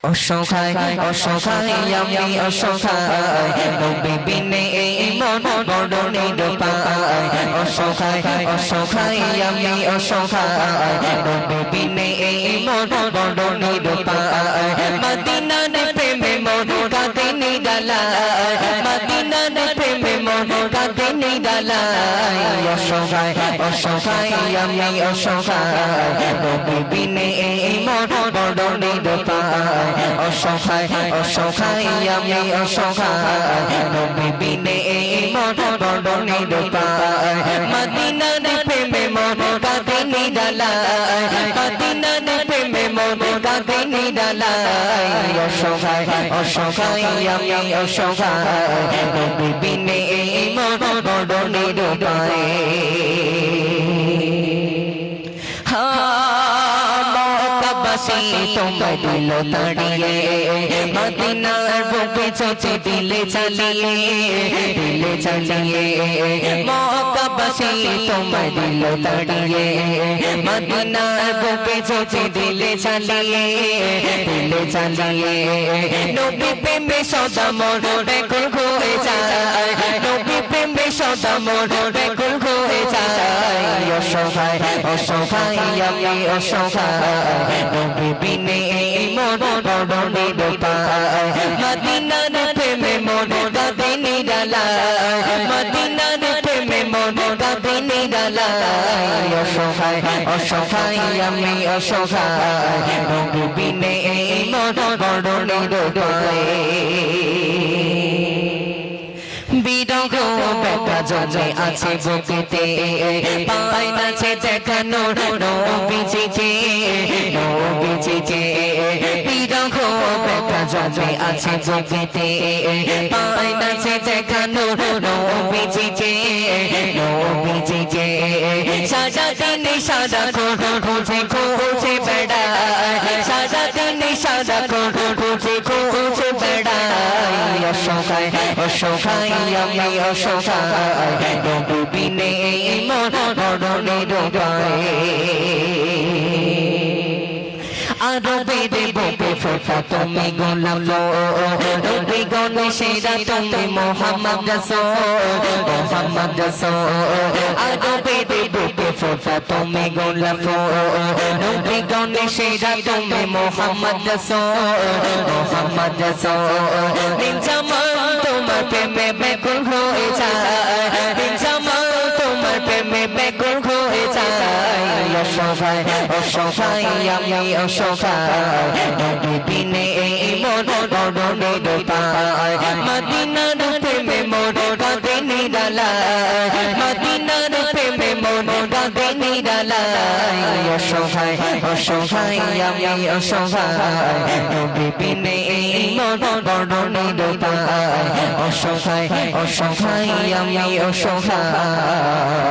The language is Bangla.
অসহায় অসহায় আমি অসহায় নবী বিনে এই মন বড় নিরুপায় অসহায় অসহায় আমি অসহায় নবী বিনে এই মন বড় নিরুপায় মদিনার প্রেমে মন কাঁদে নিরালায় মদিনার প্রেমে মন কাঁদে নিরালায় অসহায় অসহায় আমি অসহায় নবী বিনে এই মন বড় নিরুপায় অসহায় অসহায় আমি অসহায় নবী বিনে এই মন বড় নিরুপায় মদিনার প্রেমে মন কাঁদে নিরালায় মদিনার প্রেমে মন কাঁদে নিরালায় অসহায় অসহায় আমি অসহায় নবী বিনে এই মন বড় নিরুপায় তোমার দিল তাড়িয়ে মদিনার বুকে চোচে দিলে চালিয়ে মক্কাবাসী তোমার দিল তাড়িয়ে মদিনার বুকে চোচে দিলে চালিয়ে নবী প্রেমে সদা মন ব্যাকুল হয়ে যায় নবী প্রেমে সদা মন ব্যাকুল হয়ে যায় অসহায় অসহায় আমি অসহায় নবী বিনে এই মন বড় নিরুপায় মদিনার প্রেমে মন কাঁদে নিরালায় মদিনার প্রেমে মন কাঁদে নিরালায় অসহায় অসহায় আমি অসহায় নবী বিনে এই মন বড় নিরুপায় বিরহ বেকা জমে আছে বুকেতে পায় নাচে দেখানো নবীজিকে বিরহ বেকা জমে আছে বুকেতে পায় নাচে দেখানো নবীজিকে সারা দিন সারা খুঁজে খুঁজে বেড়ায় সারা দিন সারা খুঁজে বেড়ায় অসহায় অসহায় আমি অসহায় নবী বিনে এই মন বড় নিরুপায় আরবের বুকে ফোটা তুমি গোলাপ নবী গণে সেরা তুমি মোহাম্মদ রাসূল আরবের বুকে ফোটা তুমি গোলাপ নবী গণে সেরা তুমি মোহাম্মদ রাসূল দিন জামান তোমার প্রেমে ব্যাকুল হয়ে যায় দিন জামান তোমার প্রেমে ব্যাকুল হয়ে যায় অসহায় অসহায় আমি অসহায় নবী বিনে এই মন বড় নিরুপায় মদিনার প্রেমে মন কাঁদে নিরালায় মদিনার প্রেমে মন কাঁদে নিরালায় অসহায় অসহায় আমি অসহায় নবী বিনে এই মন বড় নিরুপায় অসহায় অসহায় আমি অসহায়